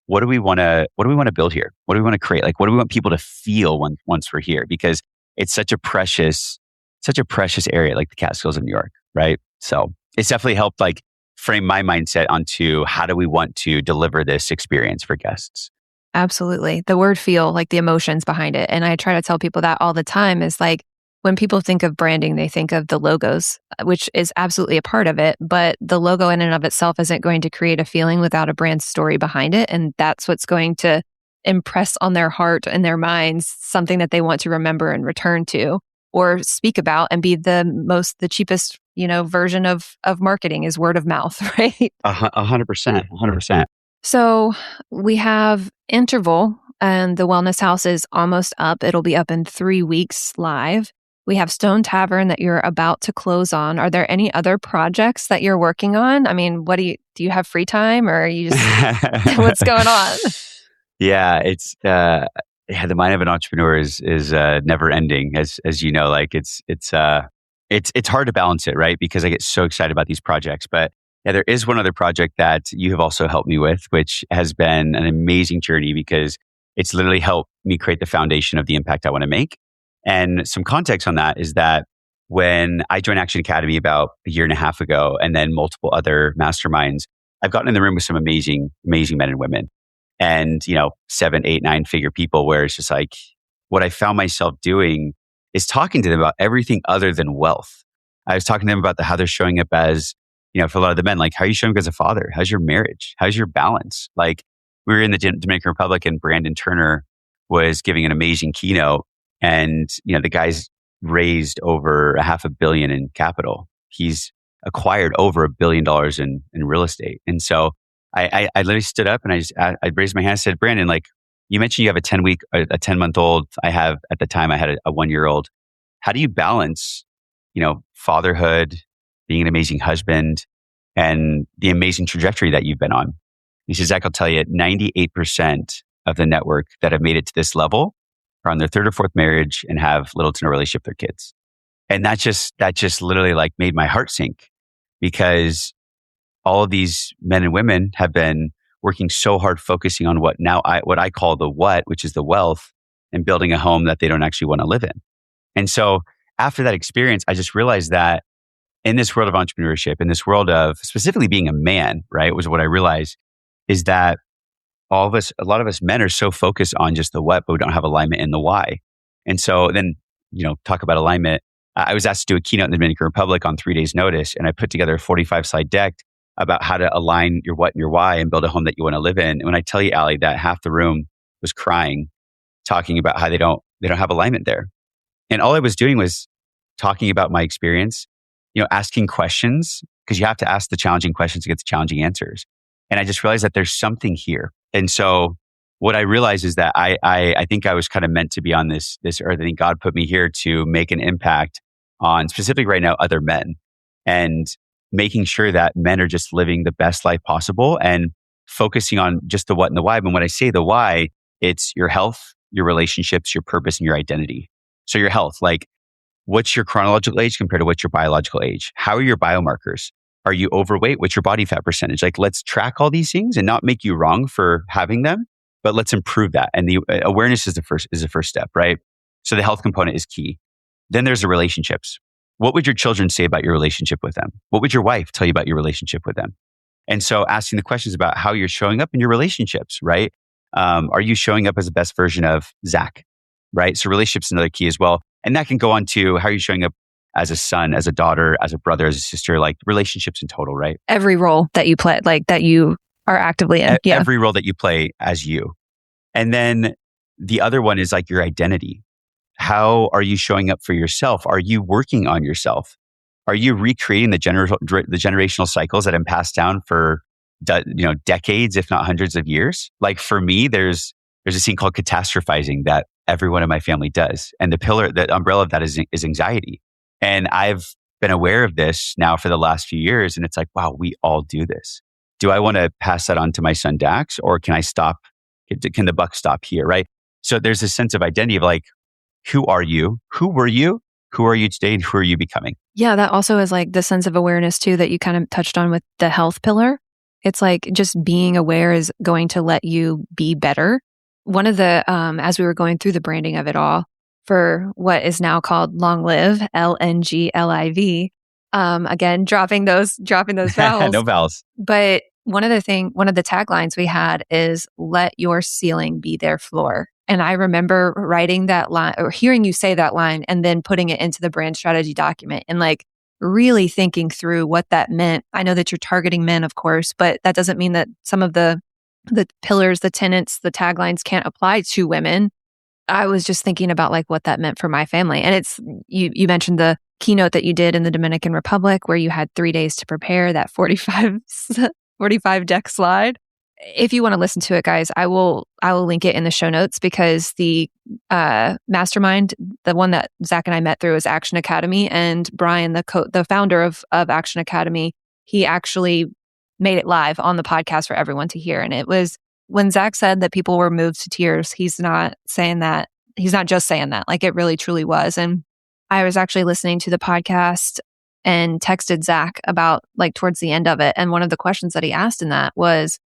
what do we want to build here? What do we want to create? What do we want people to feel once we're here? Because it's such a precious such a precious area, like the Catskills of New York, right? So it's definitely helped like frame my mindset onto how do we want to deliver this experience for guests. Absolutely. The word feel, like the emotions behind it. And I try to tell people that all the time is like when people think of branding, they think of the logos, which is absolutely a part of it. But the logo in and of itself isn't going to create a feeling without a brand story behind it. And that's what's going to impress on their heart and their minds something that they want to remember and return to or speak about and be the cheapest, version of marketing is word of mouth, right? 100%. 100%. So we have INTRVL and the Wellness House is almost up. It'll be up in 3 weeks live. We have Stone Tavern that you're about to close on. Are there any other projects that you're working on? I mean, do you have free time or are you just, what's going on? Yeah, it's, the mind of an entrepreneur is never ending. As you know, like it's hard to balance it, right? Because I get so excited about these projects, but yeah, there is one other project that you have also helped me with, which has been an amazing journey because it's literally helped me create the foundation of the impact I want to make. And some context on that is that when I joined Action Academy about a year and a half ago, and then multiple other masterminds, I've gotten in the room with some amazing, amazing men and women and, 7, 8, 9-figure people where it's just like, what I found myself doing is talking to them about everything other than wealth. I was talking to them about how they're showing up as, for a lot of the men, like, how are you showing up as a father? How's your marriage? How's your balance? Like, we were in the Dominican Republic and Brandon Turner was giving an amazing keynote. And, the guy's raised over $500 million in capital. He's acquired over $1 billion in real estate. And so I literally stood up and I raised my hand and said, Brandon, like, you mentioned you have a 10-month-old. At the time I had a 1-year-old. How do you balance, fatherhood, being an amazing husband, and the amazing trajectory that you've been on? He says, Zach, I'll tell you, 98% of the network that have made it to this level are on their 3rd or 4th marriage and have little to no relationship with their kids. And that just literally like made my heart sink because all of these men and women have been working so hard focusing on what I call the what, which is the wealth, and building a home that they don't actually want to live in. And so after that experience, I just realized that in this world of entrepreneurship, in this world of specifically being a man, right, was what I realized is that a lot of us men are so focused on just the what, but we don't have alignment in the why. And so then, talk about alignment. I was asked to do a keynote in the Dominican Republic on 3 days' notice, and I put together a 45-slide deck about how to align your what and your why and build a home that you want to live in. And when I tell you, Allie, that half the room was crying, talking about how they don't have alignment there. And all I was doing was talking about my experience, asking questions, because you have to ask the challenging questions to get the challenging answers. And I just realized that there's something here. And so what I realized is that I think I was kind of meant to be on this earth. I think God put me here to make an impact on specifically right now, other men, and making sure that men are just living the best life possible and focusing on just the what and the why. But when I say the why, it's your health, your relationships, your purpose, and your identity. So your health, like, what's your chronological age compared to what's your biological age? How are your biomarkers? Are you overweight? What's your body fat percentage? Like, let's track all these things and not make you wrong for having them, but let's improve that. And the awareness is the first step, right? So the health component is key. Then there's the relationships. What would your children say about your relationship with them? What would your wife tell you about your relationship with them? And so asking the questions about how you're showing up in your relationships, right? Are you showing up as the best version of Zach, right? So relationships is another key as well. And that can go on to how are you showing up as a son, as a daughter, as a brother, as a sister, like relationships in total, right? Every role that you play, like that you are actively in. Yeah. Every role that you play as you. And then the other one is like your identity. How are you showing up for yourself? Are you working on yourself? Are you recreating the generational cycles that have been passed down for decades, if not hundreds of years? Like for me, there's a thing called catastrophizing that everyone in my family does. And the umbrella of that is anxiety. And I've been aware of this now for the last few years. And it's like, wow, we all do this. Do I want to pass that on to my son, Dax, or can I stop? Can the buck stop here, right? So there's a sense of identity of like, who are you? Who were you? Who are you today? And who are you becoming? Yeah, that also is like the sense of awareness too that you kind of touched on with the health pillar. It's like just being aware is going to let you be better. One of the, as we were going through the branding of it all, for what is now called Long Live, LNGLIV. Again, dropping those vowels. No vowels. But one of the taglines we had is let your ceiling be their floor. And I remember writing that line or hearing you say that line and then putting it into the brand strategy document and like really thinking through what that meant. I know that you're targeting men, of course, but that doesn't mean that some of the pillars, the tenets, the taglines can't apply to women. I was just thinking about like what that meant for my family. And it's, you mentioned the keynote that you did in the Dominican Republic where you had 3 days to prepare that 45 deck slide. If you want to listen to it, guys, I will link it in the show notes because the mastermind, the one that Zack and I met through is Action Academy, and Brian, the founder of Action Academy, he actually made it live on the podcast for everyone to hear. And it was when Zack said that people were moved to tears, he's not saying that. He's not just saying that. Like it really, truly was. And I was actually listening to the podcast and texted Zack about like towards the end of it. And one of the questions that he asked in that was,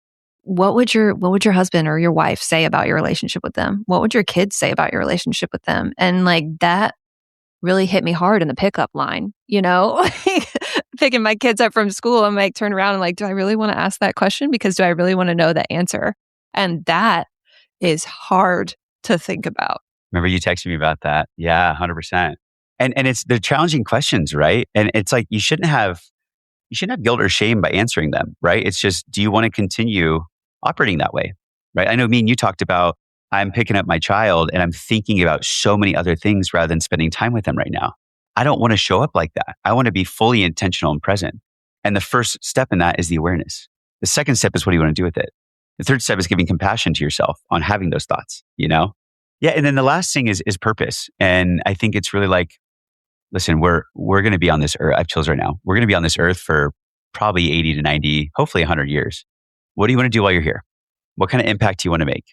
what would your husband or your wife say about your relationship with them? What would your kids say about your relationship with them? And like that really hit me hard in the pickup line, you know, picking my kids up from school and like turn around and like, do I really want to ask that question? Because do I really want to know the answer? And that is hard to think about. Remember you texted me about that. Yeah, 100%. And it's the challenging questions, right? And it's like, you shouldn't have guilt or shame by answering them, right? It's just, do you want to continue operating that way, right? I know me and you talked about, I'm picking up my child and I'm thinking about so many other things rather than spending time with them right now. I don't want to show up like that. I want to be fully intentional and present. And the first step in that is the awareness. The second step is what do you want to do with it? The third step is giving compassion to yourself on having those thoughts, you know? Yeah. And then the last thing is purpose. And I think it's really like, listen, we're going to be on this earth. I have chills right now. We're going to be on this earth for probably 80 to 90, hopefully 100 years. What do you want to do while you're here? What kind of impact do you want to make?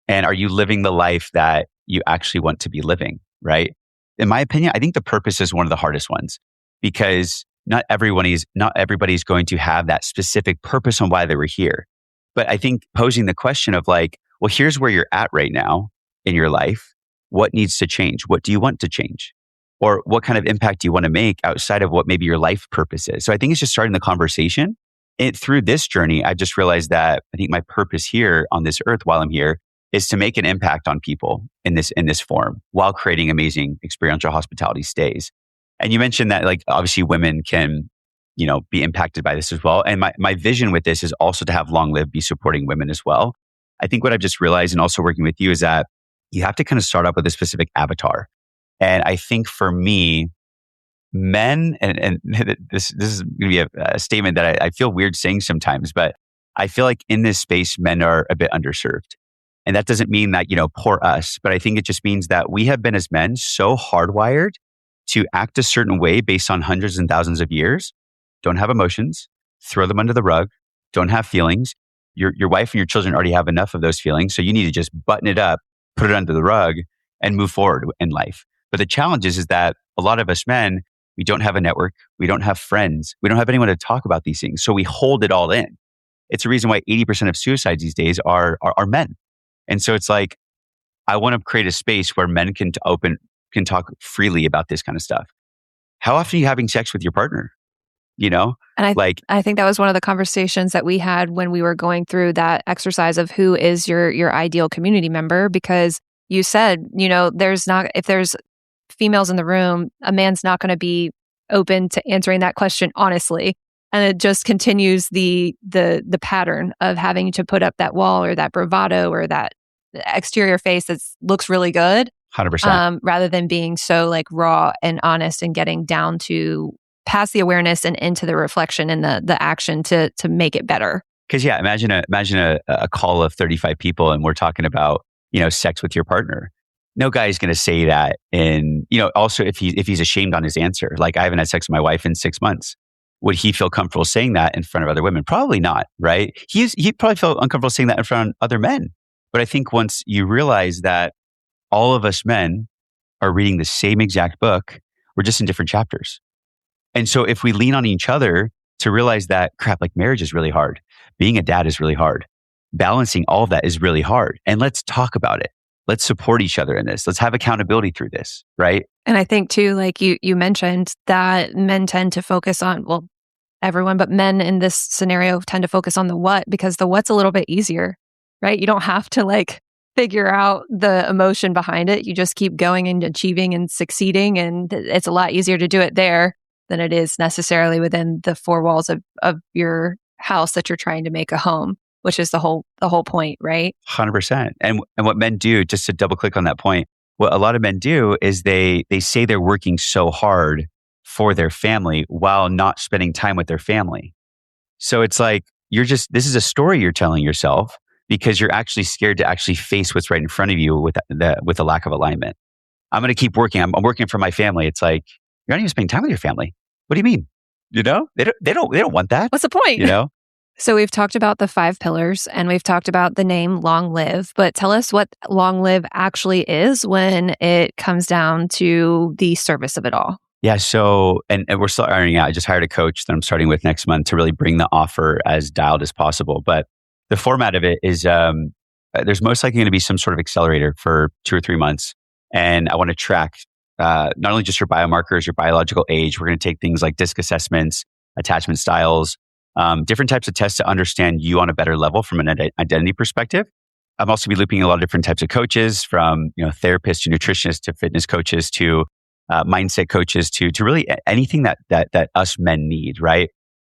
And are you living the life that you actually want to be living, right? In my opinion, I think the purpose is one of the hardest ones because not everybody's going to have that specific purpose on why they were here. But I think posing the question of like, well, here's where you're at right now in your life. What needs to change? What do you want to change? Or what kind of impact do you want to make outside of what maybe your life purpose is? So I think it's just starting the conversation. And through this journey, I just realized that I think my purpose here on this earth while I'm here is to make an impact on people in this form while creating amazing experiential hospitality stays. And you mentioned that like obviously women can, you know, be impacted by this as well. And my vision with this is also to have Long Live be supporting women as well. I think what I've just realized and also working with you is that you have to kind of start off with a specific avatar. And I think for me, men, and this is going to be a statement that I feel weird saying sometimes, but I feel like in this space, men are a bit underserved. And that doesn't mean that, you know, poor us, but I think it just means that we have been as men so hardwired to act a certain way based on hundreds and thousands of years, don't have emotions, throw them under the rug, don't have feelings. Your wife and your children already have enough of those feelings. So you need to just button it up, put it under the rug and move forward in life. But the challenge is that a lot of us men, we don't have a network. We don't have friends. We don't have anyone to talk about these things. So we hold it all in. It's a reason why 80% of suicides these days are men. And so it's like, I want to create a space where men can talk freely about this kind of stuff. How often are you having sex with your partner? You know? And I think that was one of the conversations that we had when we were going through that exercise of who is your ideal community member, because you said, you know, if there's females in the room, a man's not going to be open to answering that question honestly. And it just continues the pattern of having to put up that wall or that bravado or that exterior face that looks really good. 100%. Rather than being so like raw and honest and getting down to past the awareness and into the reflection and the action to make it better. Because yeah, imagine a call of 35 people and we're talking about, you know, sex with your partner. No guy is going to say that. And, you know, also if he's ashamed on his answer, like I haven't had sex with my wife in 6 months. Would he feel comfortable saying that in front of other women? Probably not, right? He'd probably feel uncomfortable saying that in front of other men. But I think once you realize that all of us men are reading the same exact book, we're just in different chapters. And so if we lean on each other to realize that crap, like marriage is really hard. Being a dad is really hard. Balancing all of that is really hard. And let's talk about it. let's support each other in this. Let's have accountability through this, right? And I think too, like you mentioned that men tend to focus on, well, everyone, but men in this scenario tend to focus on the what, because the what's a little bit easier, right? You don't have to like figure out the emotion behind it. You just keep going and achieving and succeeding. And it's a lot easier to do it there than it is necessarily within the four walls of your house that you're trying to make a home, which is the whole point, right? 100%. And what men do, just to double click on that point, what a lot of men do is they say they're working so hard for their family while not spending time with their family. So it's like, this is a story you're telling yourself because you're actually scared to actually face what's right in front of you with a lack of alignment. I'm going to keep working. I'm working for my family. It's like, you're not even spending time with your family. What do you mean? They don't want that. What's the point? So we've talked about the 5 pillars and we've talked about the name Long Live, but tell us what Long Live actually is when it comes down to the service of it all. Yeah. So, and we're still ironing out. I just hired a coach that I'm starting with next month to really bring the offer as dialed as possible. But the format of it is there's most likely going to be some sort of accelerator for 2 or 3 months. And I want to track not only just your biomarkers, your biological age. We're going to take things like DISC assessments, attachment styles, different types of tests to understand you on a better level from an identity perspective. I'm also be looping a lot of different types of coaches, from therapists to nutritionists to fitness coaches to mindset coaches to really anything that us men need, right?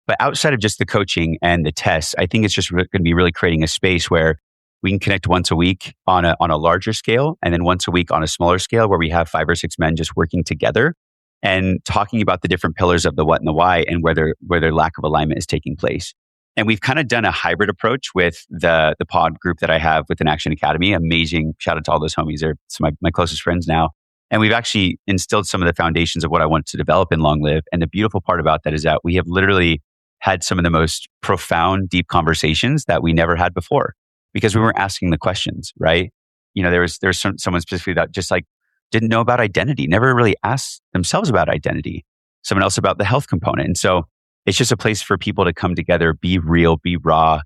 But outside of just the coaching and the tests, I think it's just going to be really creating a space where we can connect once a week on a larger scale, and then once a week on a smaller scale where we have 5 or 6 men just working together and talking about the different pillars of the what and the why and where their lack of alignment is taking place. And we've kind of done a hybrid approach with the pod group that I have within Action Academy. Amazing. Shout out to all those homies. They're some of my closest friends now. And we've actually instilled some of the foundations of what I want to develop in Long Live. And the beautiful part about that is that we have literally had some of the most profound, deep conversations that we never had before because we weren't asking the questions, right? There's someone specifically that just like didn't know about identity, never really asked themselves about identity. Someone else about the health component. And so it's just a place for people to come together, be real, be raw,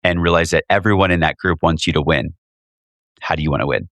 and realize that everyone in that group wants you to win. How do you want to win?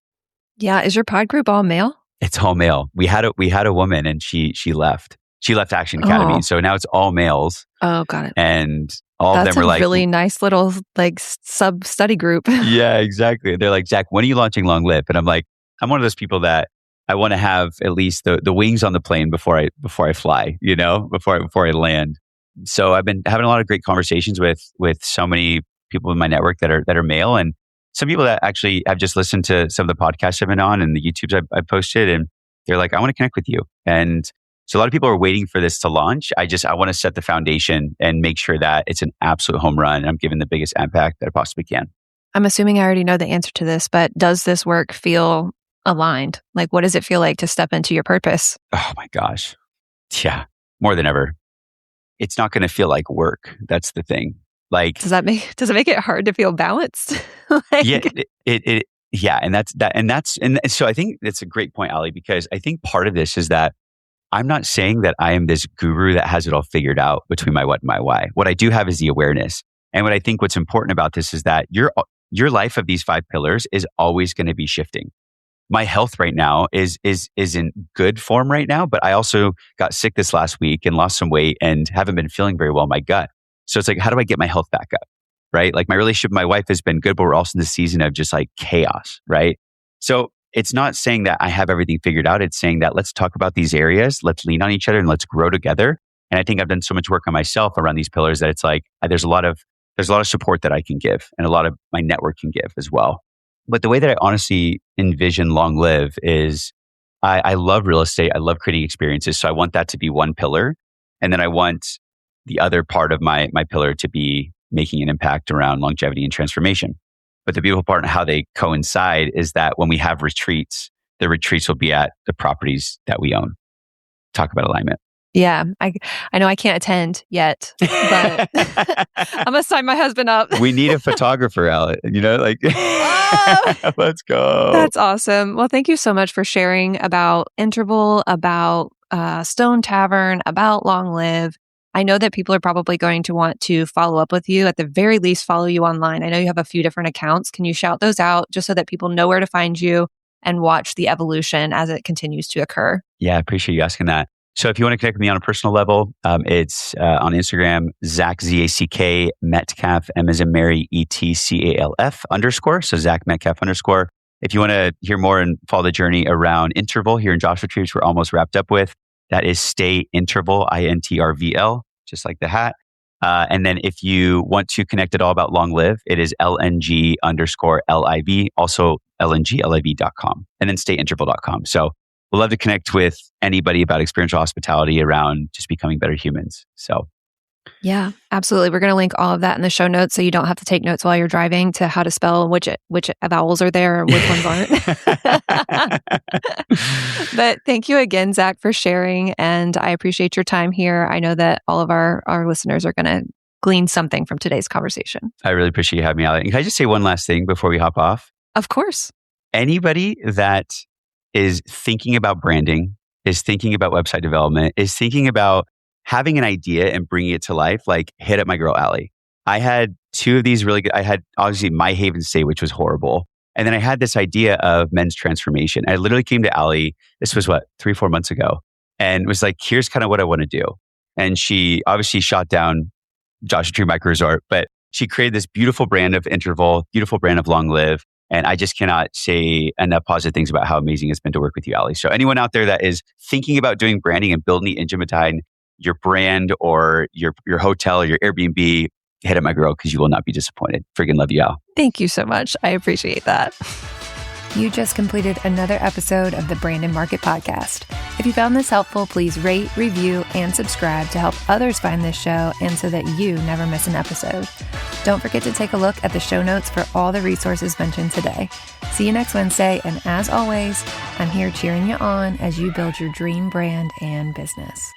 Yeah. Is your pod group all male? It's all male. We had a woman and she left. She left Action Academy. So now it's all males. Oh, got it. And all of them were like, that's a really nice little like sub study group. Yeah, exactly. They're like, Zach, when are you launching Long Live? And I'm like, I'm one of those people that I want to have at least the wings on the plane before I fly, before I land. So I've been having a lot of great conversations with so many people in my network that are male, and some people that actually have just listened to some of the podcasts I've been on and the YouTubes I've posted, and they're like, I want to connect with you. And so a lot of people are waiting for this to launch. I want to set the foundation and make sure that it's an absolute home run. And I'm giving the biggest impact that I possibly can. I'm assuming I already know the answer to this, but does this work feel aligned? Like, what does it feel like to step into your purpose? Oh my gosh. Yeah, more than ever. It's not going to feel like work. That's the thing. Like, does it make it hard to feel balanced? Yeah, and so I think that's a great point, Ali, because I think part of this is that I'm not saying that I am this guru that has it all figured out between my what and my why. What I do have is the awareness. And what I think what's important about this is that your life of these 5 pillars is always going to be shifting. My health right now is in good form right now, but I also got sick this last week and lost some weight and haven't been feeling very well in my gut. So it's like, how do I get my health back up? Right? Like my relationship with my wife has been good, but we're also in the season of just like chaos, right? So it's not saying that I have everything figured out. It's saying that let's talk about these areas, let's lean on each other and let's grow together. And I think I've done so much work on myself around these pillars that it's like, there's a lot of support that I can give and a lot of my network can give as well. But the way that I honestly envision Long Live is I love real estate. I love creating experiences. So I want that to be one pillar. And then I want the other part of my pillar to be making an impact around longevity and transformation. But the beautiful part of how they coincide is that when we have retreats, the retreats will be at the properties that we own. Talk about alignment. Yeah, I know I can't attend yet, but I'm going to sign my husband up. We need a photographer, Alan. Let's go. That's awesome. Well, thank you so much for sharing about INTRVL, about Stone Tavern, about Long Live. I know that people are probably going to want to follow up with you, at the very least, follow you online. I know you have a few different accounts. Can you shout those out just so that people know where to find you and watch the evolution as it continues to occur? Yeah, I appreciate you asking that. So if you want to connect with me on a personal level, it's on Instagram, Zack, Z-A-C-K, Metcalf, M as in Mary, E-T-C-A-L-F _ So Zack Metcalf _ If you want to hear more and follow the journey around INTRVL here in Joshua Tree, which we're almost wrapped up with, that is Stay INTRVL, INTRVL, just like the hat. And then if you want to connect at all about Long Live, it is LNG_LIV, also LNGLIV.com, and then stayintrval.com. So we'd love to connect with anybody about experiential hospitality around just becoming better humans. So yeah, absolutely. We're going to link all of that in the show notes so you don't have to take notes while you're driving to how to spell which vowels are there and which ones aren't. But thank you again, Zack, for sharing. And I appreciate your time here. I know that all of our listeners are going to glean something from today's conversation. I really appreciate you having me, Ali. And can I just say one last thing before we hop off? Of course. Anybody that is thinking about branding, is thinking about website development, is thinking about having an idea and bringing it to life, like hit up my girl, Ali. I had two of these really good. I had obviously My Haven State, which was horrible. And then I had this idea of men's transformation. I literally came to Ali. This was 3-4 months ago, and was like, here's kind of what I want to do. And she obviously shot down Joshua Tree Micro Resort, but she created this beautiful brand of INTRVL, beautiful brand of Long Live. And I just cannot say enough positive things about how amazing it's been to work with you, Ali. So anyone out there that is thinking about doing branding and building the engine behind your brand or your hotel or your Airbnb, hit up my girl because you will not be disappointed. Friggin' love you, Al. Thank you so much. I appreciate that. You just completed another episode of the Brand & Market Podcast. If you found this helpful, please rate, review, and subscribe to help others find this show and so that you never miss an episode. Don't forget to take a look at the show notes for all the resources mentioned today. See you next Wednesday, and as always, I'm here cheering you on as you build your dream brand and business.